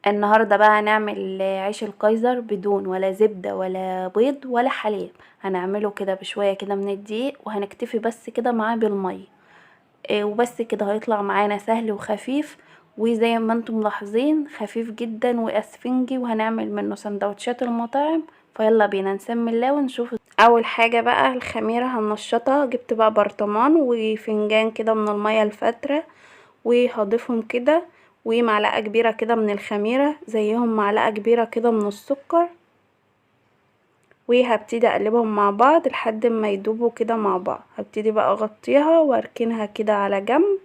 النهاردة بقى هنعمل عيش الكايزر بدون ولا زبدة ولا بيض ولا حليب. هنعمله كده بشوية كده من الدقيق، وهنكتفي بس كده معاه بالمية. وبس كده هيطلع معانا سهل وخفيف، وزي ما انتم ملاحظين خفيف جدا واسفنجي، وهنعمل منه سندوتشات المطاعم. فيلا بينا نسمي الله ونشوف. اول حاجة بقى الخميرة هننشطها. جبت بقى برطمان وفنجان كده من المية الفترة، وهضيفهم كده، ومعلقة كبيرة كده من الخميرة زيهم معلقة كبيرة كده من السكر، وهبتدي اقلبهم مع بعض لحد ما يدوبوا كده مع بعض. هبتدي بقى اغطيها واركنها كده على جنب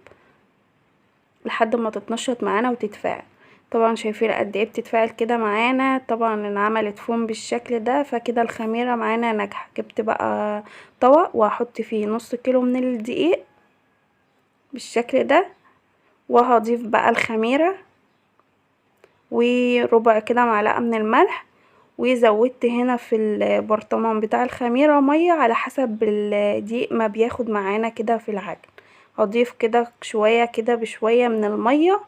لحد ما تتنشط معانا وتتفاعل. طبعا شايفين قد ايه بتتفاعل كده معانا. طبعا ان عملت فوم بالشكل ده، فكده الخميرة معانا ناجحة. جبت بقى طبق وهحط فيه نص كيلو من الدقيق بالشكل ده، وهضيف بقى الخميرة وربع كده معلقة من الملح، وزودت هنا في البرطمان بتاع الخميرة مية على حسب الدقيق ما بياخد معانا كده في العجن. هضيف كده شوية كده بشوية من المية،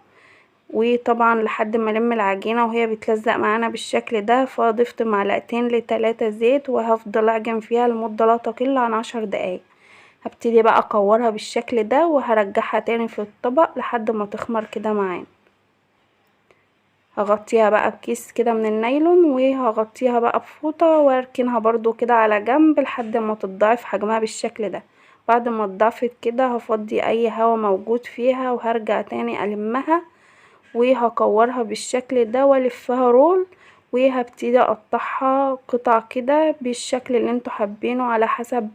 وطبعا لحد ما الم العجينة وهي بتلزق معانا بالشكل ده. فضفت معلقتين لتلاتة زيت، وهفضل اعجن فيها لمدة لا تقل عن 10 دقايق. هبتدي بقى اكورها بالشكل ده، وهرجعها تاني في الطبق لحد ما تخمر كده معانا. هغطيها بقى بكيس كده من النايلون، وهغطيها بقى بفوطة واركنها برضو كده على جنب لحد ما تتضاعف حجمها بالشكل ده. بعد ما اتضاعفت كده هفضي اي هوا موجود فيها، وهرجع تاني المها وهكورها بالشكل ده والفها رول، وهبتدي اقطعها قطع كده بالشكل اللي انتوا حابينه على حسب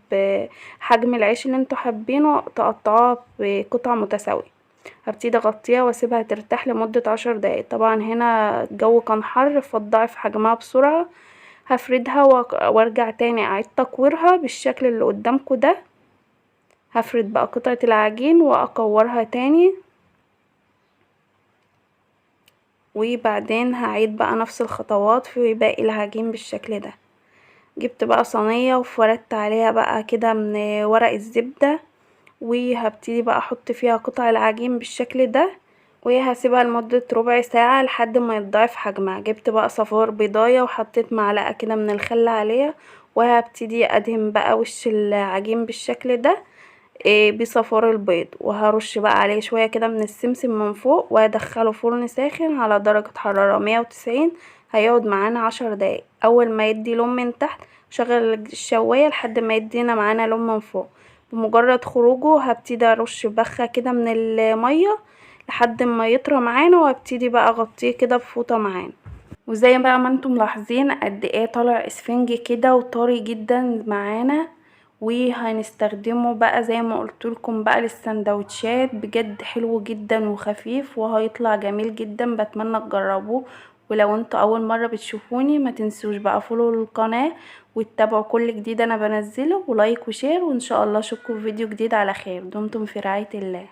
حجم العيش اللي انتوا حابينه تقطعوها بقطع متساوية. هبتدي اغطيها واسيبها ترتاح لمدة 10 دقايق. طبعا هنا الجو كان حر فتضاعف حجمها بسرعة. هفردها وارجع تاني اعيد تكويرها بالشكل اللي قدامكم ده. هفرد بقى قطعة العجين واكورها تاني، وبعدين هعيد بقى نفس الخطوات في باقي العجين بالشكل ده. جبت بقى صينية وفردت عليها بقى كده من ورق الزبدة، وهبتدي بقى احط فيها قطع العجين بالشكل ده، وهسيبها لمدة ربع ساعة لحد ما يتضاعف حجمها. جبت بقى صفار بيضاية وحطيت معلقة كده من الخل عليها، وهبتدي ادهن بقى وش العجين بالشكل ده بصفار البيض، وهرش بقى عليه شوية كده من السمسم من فوق، وهدخله فرن ساخن على درجة حرارة 190. هيقعد معانا 10 دقايق. اول ما يدي لون من تحت شغل الشواية لحد ما يدينا معانا لون من فوق. بمجرد خروجه هبتدي ارش بخة كده من المية لحد ما يطرى معانا، وهبتدي بقى اغطيه كده بفوطة معانا. وزي بقى ما انتم ملاحظين قد ايه طالع اسفنجي كده وطري جدا معانا، وهنستخدمه بقى زي ما قلتلكم بقى للسندوتشات. بجد حلو جدا وخفيف وهيطلع جميل جدا. بتمنى تجربوه. ولو انتوا اول مرة بتشوفوني ما تنسوش بقى فولو القناة وتتابعوا كل جديد انا بنزله، ولايك وشير، وان شاء الله اشوفكم في فيديو جديد على خير. دمتم في رعاية الله.